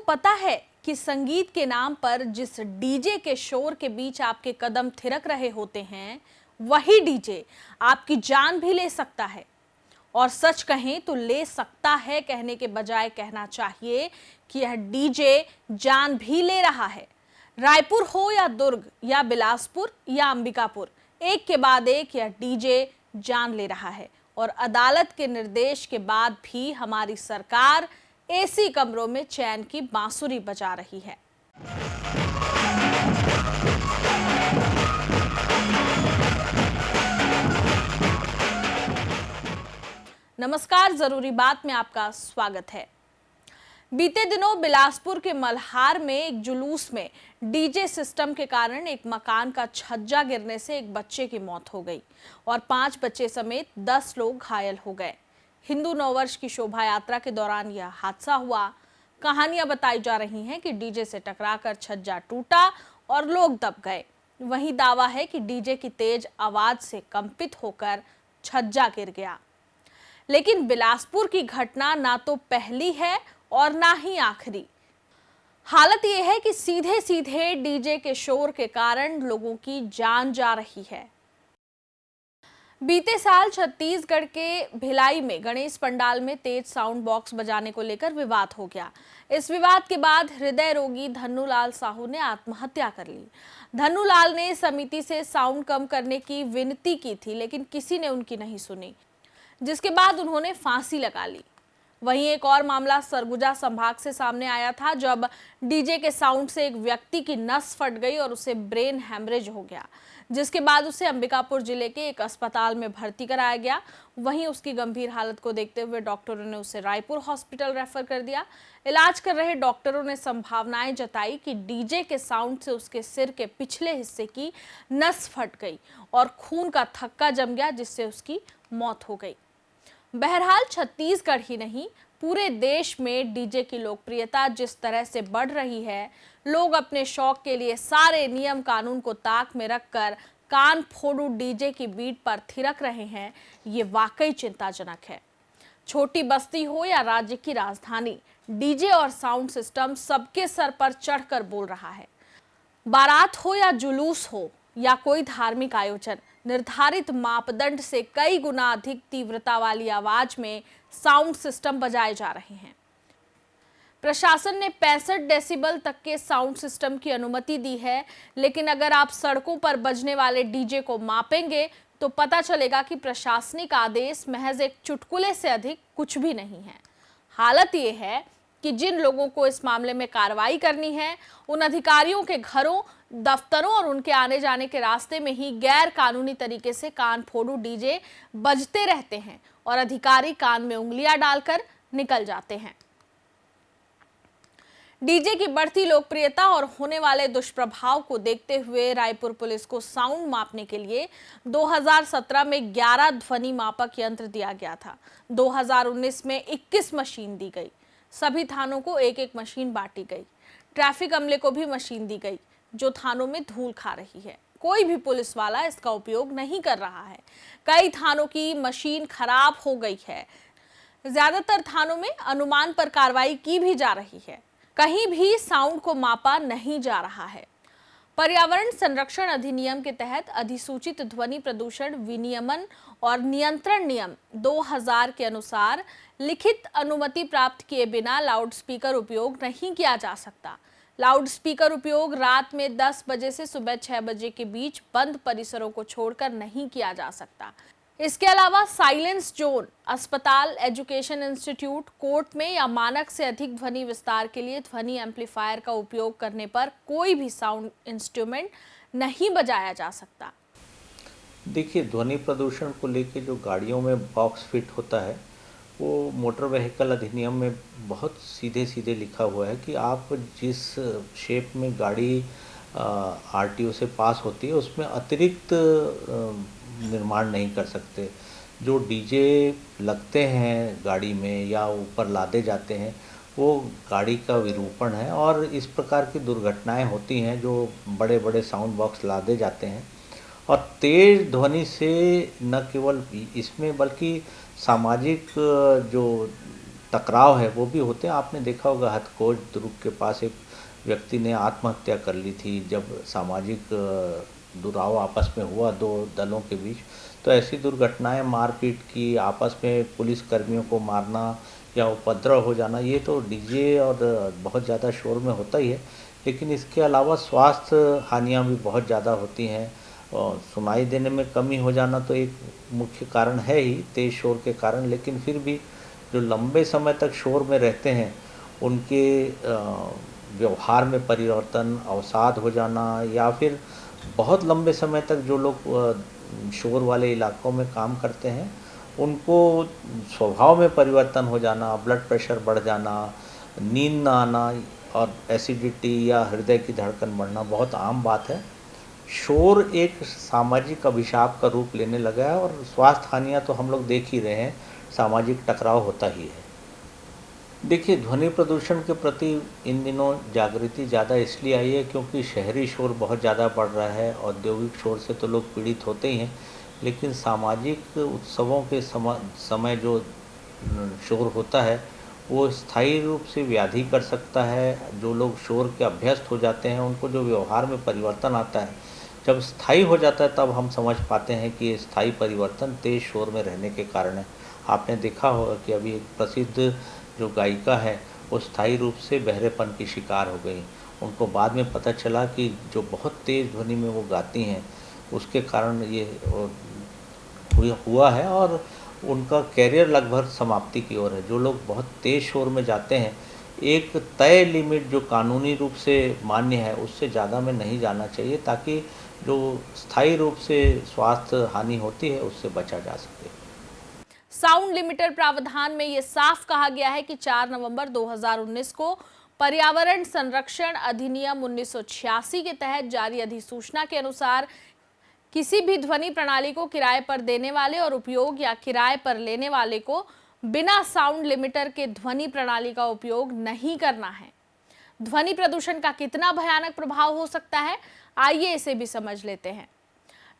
पता है कि संगीत के नाम पर जिस डीजे के शोर के बीच आपके कदम थिरक रहे होते हैं, वही डीजे आपकी जान भी ले सकता है। और सच कहें तो ले सकता है कहने के बजाय कहना चाहिए कि यह डीजे जान भी ले रहा है। रायपुर हो या दुर्ग या बिलासपुर या अंबिकापुर, एक के बाद एक यह डीजे जान ले रहा है। और अदालत के निर्देश के बाद भी हमारी सरकार एसी कमरों में चैन की बांसुरी बजा रही है। नमस्कार, जरूरी बात में आपका स्वागत है। बीते दिनों बिलासपुर के मल्हार में एक जुलूस में डीजे सिस्टम के कारण एक मकान का छज्जा गिरने से एक बच्चे की मौत हो गई और 5 बच्चे समेत 10 लोग घायल हो गए। हिंदू नववर्ष की शोभा यात्रा के दौरान यह हादसा हुआ। कहानियां बताई जा रही हैं कि डीजे से टकराकर छज्जा टूटा और लोग दब गए। वहीं दावा है कि डीजे की तेज आवाज से कंपित होकर छज्जा गिर गया। लेकिन बिलासपुर की घटना ना तो पहली है और ना ही आखिरी। हालत यह है कि सीधे सीधे डीजे के शोर के कारण लोगों की जान जा रही है। बीते साल छत्तीसगढ़ के भिलाई में गणेश पंडाल में तेज साउंड बॉक्स बजाने को लेकर विवाद हो गया। इस विवाद के बाद हृदय रोगी धन्नूलाल साहू ने आत्महत्या कर ली। धन्नूलाल ने समिति से साउंड कम करने की विनती की थी, लेकिन किसी ने उनकी नहीं सुनी, जिसके बाद उन्होंने फांसी लगा ली। वहीं एक और मामला सरगुजा संभाग से सामने आया था, जब डीजे के साउंड से एक व्यक्ति की नस फट गई और उसे ब्रेन हैमरेज हो गया, जिसके बाद उसे अंबिकापुर जिले के एक अस्पताल में भर्ती कराया गया। वहीं उसकी गंभीर हालत को देखते हुए डॉक्टरों ने उसे रायपुर हॉस्पिटल रेफर कर दिया। इलाज कर रहे डॉक्टरों ने संभावनाएं जताई कि डीजे के साउंड से उसके सिर के पिछले हिस्से की नस फट गई और खून का थक्का जम गया, जिससे उसकी मौत हो गई। बहरहाल छत्तीसगढ़ ही नहीं, पूरे देश में डीजे की लोकप्रियता जिस तरह से बढ़ रही है, लोग अपने शौक के लिए सारे नियम कानून को ताक में रखकर कान फोड़ू डीजे की बीट पर थिरक रहे हैं, ये वाकई चिंताजनक है। छोटी बस्ती हो या राज्य की राजधानी, डीजे और साउंड सिस्टम सबके सर पर चढ़कर बोल रहा है। बारात हो या जुलूस हो या कोई धार्मिक आयोजन, निर्धारित मापदंड से कई गुना अधिक तीव्रता वाली आवाज में साउंड सिस्टम बजाए जा रहे हैं। प्रशासन ने 65 डेसिबल तक के साउंड सिस्टम की अनुमति दी है, लेकिन अगर आप सड़कों पर बजने वाले डीजे को मापेंगे तो पता चलेगा कि प्रशासनिक आदेश महज एक चुटकुले से अधिक कुछ भी नहीं है। हालत ये है कि जिन लोगों को इस मामले में कार्रवाई करनी है, उन अधिकारियों के घरों, दफ्तरों और उनके आने जाने के रास्ते में ही गैर कानूनी तरीके से कान फोड़ू डीजे बजते रहते हैं और अधिकारी कान में उंगलियां डालकर निकल जाते हैं। डीजे की बढ़ती लोकप्रियता और होने वाले दुष्प्रभाव को देखते हुए रायपुर पुलिस को साउंड मापने के लिए 2017 में 11 ध्वनि मापक यंत्र दिया गया था। 2019 में 21 मशीन दी गई। सभी थानों को एक एक मशीन बांटी गई। ट्रैफिक अमले को भी मशीन दी गई, जो थानों में धूल खा रही है। कोई भी पुलिस वाला इसका उपयोग नहीं कर रहा है। कई थानों की मशीन खराब हो गई है। ज्यादातर थानों में अनुमान पर कार्रवाई की भी जा रही है। कहीं भी साउंड को मापा नहीं जा रहा है। पर्यावरण संरक्षण अधिनियम के तहत अधिसूचित ध्वनि प्रदूषण विनियमन और नियंत्रण नियम 2000 के अनुसार लिखित अनुमति प्राप्त किए बिना लाउडस्पीकर उपयोग नहीं किया जा सकता। लाउडस्पीकर उपयोग रात में 10 बजे से सुबह 6 बजे के बीच बंद परिसरों को छोड़कर नहीं किया जा सकता। इसके अलावा साइलेंस जोन, अस्पताल, एजुकेशन इंस्टीट्यूट, कोर्ट में या मानक से अधिक ध्वनि विस्तार के लिए ध्वनि एम्पलीफायर का उपयोग करने पर कोई भी साउंड इंस्ट्रूमेंट नहीं बजाया जा सकता। देखिए, ध्वनि प्रदूषण को लेकर जो गाड़ियों में बॉक्स फिट होता है, वो मोटर व्हीकल अधिनियम में बहुत सीधे सीधे लिखा हुआ है कि आप जिस शेप में गाड़ी आरटीओ से पास होती है, उसमें अतिरिक्त निर्माण नहीं कर सकते। जो डीजे लगते हैं गाड़ी में या ऊपर लादे जाते हैं, वो गाड़ी का विरूपण है और इस प्रकार की दुर्घटनाएं होती हैं जो बड़े बड़े साउंड बॉक्स लादे जाते हैं। और तेज ध्वनि से न केवल इसमें बल्कि सामाजिक जो टकराव है वो भी होते हैं। आपने देखा होगा हथकोच दुर्ग के पास एक व्यक्ति ने आत्महत्या कर ली थी जब सामाजिक दुराव आपस में हुआ दो दलों के बीच। तो ऐसी दुर्घटनाएं, मारपीट की, आपस में पुलिस कर्मियों को मारना या उपद्रव हो जाना, ये तो डीजे और बहुत ज़्यादा शोर में होता ही है। लेकिन इसके अलावा स्वास्थ्य हानियाँ भी बहुत ज़्यादा होती हैं और सुनाई देने में कमी हो जाना तो एक मुख्य कारण है ही तेज़ शोर के कारण। लेकिन फिर भी जो लंबे समय तक शोर में रहते हैं उनके व्यवहार में परिवर्तन, अवसाद हो जाना, या फिर बहुत लंबे समय तक जो लोग शोर वाले इलाकों में काम करते हैं उनको स्वभाव में परिवर्तन हो जाना, ब्लड प्रेशर बढ़ जाना, नींद ना आना और एसिडिटी या हृदय की धड़कन बढ़ना बहुत आम बात है। शोर एक सामाजिक अभिशाप का रूप लेने लगा है और स्वास्थ्य हानियाँ तो हम लोग देख ही रहे हैं, सामाजिक टकराव होता ही है। देखिए, ध्वनि प्रदूषण के प्रति इन दिनों जागृति ज़्यादा इसलिए आई है क्योंकि शहरी शोर बहुत ज़्यादा बढ़ रहा है। औद्योगिक शोर से तो लोग पीड़ित होते ही हैं, लेकिन सामाजिक उत्सवों के समय जो शोर होता है वो स्थायी रूप से व्याधि कर सकता है। जो लोग शोर के अभ्यस्त हो जाते हैं उनको जो व्यवहार में परिवर्तन आता है, जब स्थायी हो जाता है तब हम समझ पाते हैं कि ये स्थायी परिवर्तन तेज़ शोर में रहने के कारण है। आपने देखा होगा कि अभी एक प्रसिद्ध जो गायिका है वो स्थायी रूप से बहरेपन की शिकार हो गई। उनको बाद में पता चला कि जो बहुत तेज़ ध्वनि में वो गाती हैं उसके कारण ये हुआ है और उनका कैरियर लगभग समाप्ति की ओर है। जो लोग बहुत तेज़ शोर में जाते हैं, एक तय लिमिट जो कानूनी रूप से मान्य है उससे ज़्यादा में नहीं जाना चाहिए, ताकि जो स्थायी रूप से स्वास्थ्य हानि होती है उससे बचा जा सके। साउंड लिमिटर प्रावधान में ये साफ कहा गया है कि 4 नवंबर 2019 को पर्यावरण संरक्षण अधिनियम 1986 के तहत जारी अधिसूचना के अनुसार किसी भी ध्वनि प्रणाली को किराए पर देने वाले और उपयोग या किराए पर लेने वाले को बिना साउंड लिमिटर के ध्वनि प्रणाली का उपयोग नहीं करना है। ध्वनि प्रदूषण का कितना भयानक प्रभाव हो सकता है, आइए इसे भी समझ लेते हैं।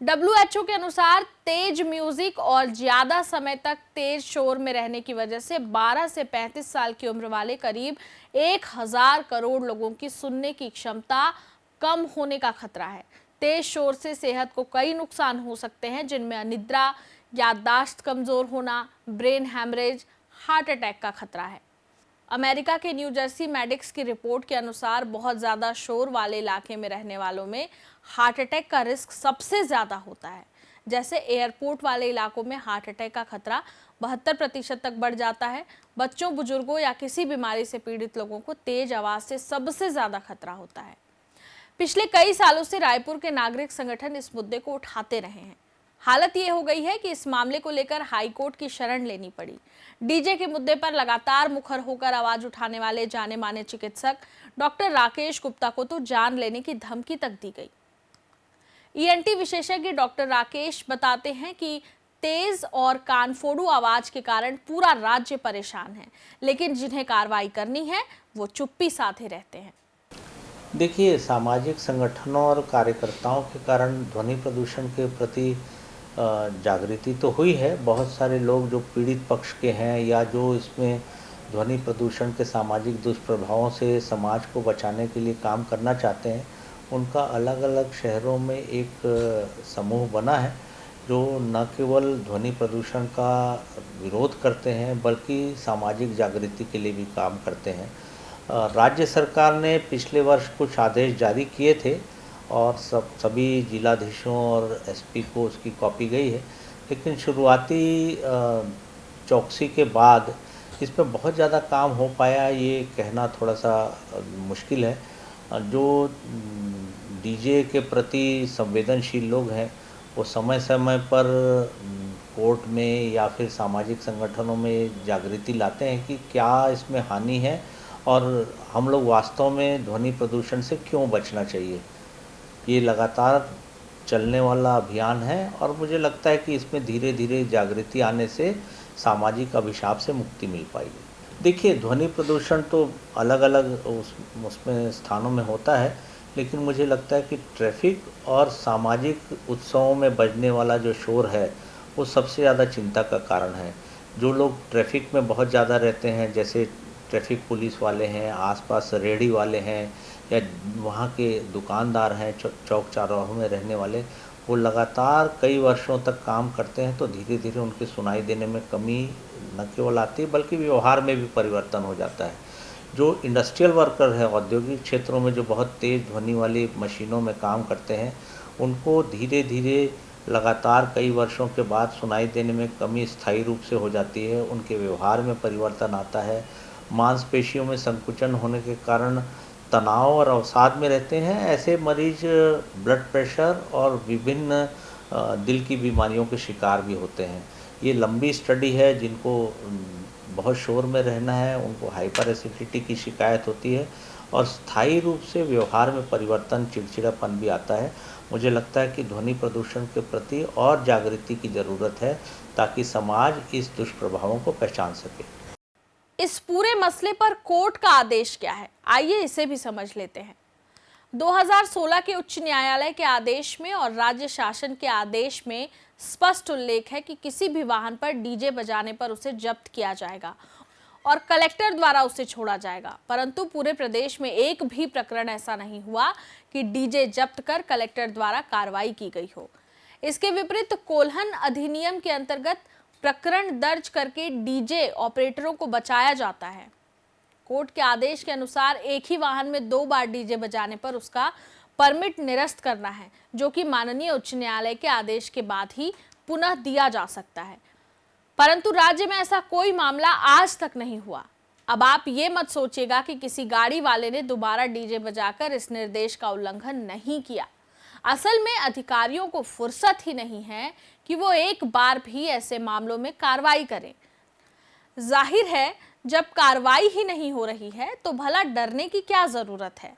WHO के अनुसार तेज म्यूजिक और ज्यादा समय तक तेज शोर में रहने की वजह से 12 से 35 साल की उम्र वाले करीब 1000 करोड़ लोगों की सुनने की क्षमता कम होने का खतरा है। तेज शोर से सेहत को कई नुकसान हो सकते हैं, जिनमें अनिद्रा, याददाश्त कमजोर होना, ब्रेन हैमरेज, हार्ट अटैक का खतरा है। अमेरिका के न्यू जर्सी मेडिक्स की रिपोर्ट के अनुसार बहुत ज़्यादा शोर वाले इलाके में रहने वालों में हार्ट अटैक का रिस्क सबसे ज़्यादा होता है। जैसे एयरपोर्ट वाले इलाकों में हार्ट अटैक का खतरा 72% तक बढ़ जाता है। बच्चों, बुजुर्गों या किसी बीमारी से पीड़ित लोगों को तेज आवाज़ से सबसे ज़्यादा खतरा होता है। पिछले कई सालों से रायपुर के नागरिक संगठन इस मुद्दे को उठाते रहे हैं। हालत ये हो गई है कि इस मामले को लेकर हाई कोर्ट की शरण लेनी पड़ी। डीजे के मुद्दे पर लगातार मुखर होकर आवाज उठाने वाले जाने माने चिकित्सक डॉक्टर राकेश गुप्ता को तो जान लेने की धमकी तक दी गई। ईएनटी विशेषज्ञ डॉक्टर राकेश बताते हैं कि तेज और कानफोड़ू आवाज के कारण पूरा राज्य परेशान है, लेकिन जिन्हें कार्रवाई करनी है वो चुप्पी साधे रहते हैं। देखिए, सामाजिक संगठनों और कार्यकर्ताओं के कारण ध्वनि प्रदूषण के प्रति जागृति तो हुई है। बहुत सारे लोग जो पीड़ित पक्ष के हैं या जो इसमें ध्वनि प्रदूषण के सामाजिक दुष्प्रभावों से समाज को बचाने के लिए काम करना चाहते हैं, उनका अलग अलग शहरों में एक समूह बना है जो न केवल ध्वनि प्रदूषण का विरोध करते हैं बल्कि सामाजिक जागृति के लिए भी काम करते हैं। राज्य सरकार ने पिछले वर्ष कुछ आदेश जारी किए थे और सभी जिलाधीशों और एसपी को उसकी कॉपी गई है, लेकिन शुरुआती चौकसी के बाद इस पर बहुत ज़्यादा काम हो पाया ये कहना थोड़ा सा मुश्किल है। जो डीजे के प्रति संवेदनशील लोग हैं वो समय समय पर कोर्ट में या फिर सामाजिक संगठनों में जागृति लाते हैं कि क्या इसमें हानि है और हम लोग वास्तव में ध्वनि प्रदूषण से क्यों बचना चाहिए। ये लगातार चलने वाला अभियान है और मुझे लगता है कि इसमें धीरे धीरे जागृति आने से सामाजिक अभिशाप से मुक्ति मिल पाएगी। देखिए, ध्वनि प्रदूषण तो अलग अलग उसमें स्थानों में होता है, लेकिन मुझे लगता है कि ट्रैफिक और सामाजिक उत्सवों में बजने वाला जो शोर है वो सबसे ज़्यादा चिंता का कारण है। जो लोग ट्रैफिक में बहुत ज़्यादा रहते हैं, जैसे ट्रैफिक पुलिस वाले हैं, आसपास रेहड़ी वाले हैं, या वहाँ के दुकानदार हैं, चौक चौराहों में रहने वाले, वो लगातार कई वर्षों तक काम करते हैं, तो धीरे धीरे उनकी सुनाई देने में कमी न केवल आती है बल्कि व्यवहार में भी परिवर्तन हो जाता है। जो इंडस्ट्रियल वर्कर है, औद्योगिक क्षेत्रों में जो बहुत तेज़ ध्वनि वाली मशीनों में काम करते हैं, उनको धीरे धीरे लगातार कई वर्षों के बाद सुनाई देने में कमी स्थायी रूप से हो जाती है, उनके व्यवहार में परिवर्तन आता है, मांसपेशियों में संकुचन होने के कारण तनाव और अवसाद में रहते हैं। ऐसे मरीज ब्लड प्रेशर और विभिन्न दिल की बीमारियों के शिकार भी होते हैं। ये लंबी स्टडी है, जिनको बहुत शोर में रहना है, उनको हाइपर एसिडिटी की शिकायत होती है और स्थायी रूप से व्यवहार में परिवर्तन, चिड़चिड़ापन भी आता है। मुझे लगता है कि ध्वनि प्रदूषण के प्रति और जागृति की ज़रूरत है, ताकि समाज इस दुष्प्रभावों को पहचान सके। इस पूरे मसले पर कोर्ट का आदेश क्या है, आइए इसे भी समझ लेते हैं। 2016 के उच्च न्यायालय के आदेश में और राज्य शासन के आदेश में स्पष्ट उल्लेख है कि किसी भी वाहन पर डीजे बजाने पर उसे जब्त किया जाएगा और कलेक्टर द्वारा उसे छोड़ा जाएगा। परंतु पूरे प्रदेश में एक भी प्रकरण ऐसा नहीं हुआ कि डीजे जब्त कर कलेक्टर द्वारा कार्रवाई की गई हो। इसके विपरीत कोल्हन अधिनियम के अंतर्गत प्रकरण दर्ज करके डीजे ऑपरेटरों को बचाया जाता है। कोर्ट के आदेश के अनुसार एक ही वाहन में 2 बार डीजे बजाने पर उसका परमिट निरस्त करना है, जो कि माननीय उच्च न्यायालय के आदेश के बाद ही पुनः दिया जा सकता है। परंतु राज्य में ऐसा कोई मामला आज तक नहीं हुआ। अब आप ये मत सोचिएगा कि किसी गाड़ी वाले ने दोबारा डीजे बजाकर इस निर्देश का उल्लंघन नहीं किया। असल में अधिकारियों को फुर्सत ही नहीं है कि वो एक बार भी ऐसे मामलों में कार्रवाई करें। जाहिर है, जब कार्रवाई ही नहीं हो रही है तो भला डरने की क्या जरूरत है।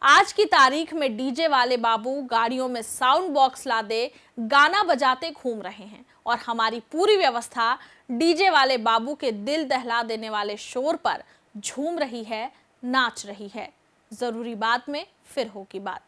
आज की तारीख में डीजे वाले बाबू गाड़ियों में साउंड बॉक्स लादे गाना बजाते घूम रहे हैं और हमारी पूरी व्यवस्था डीजे वाले बाबू के दिल दहला देने वाले शोर पर झूम रही है, नाच रही है। जरूरी बात में फिर होगी बात।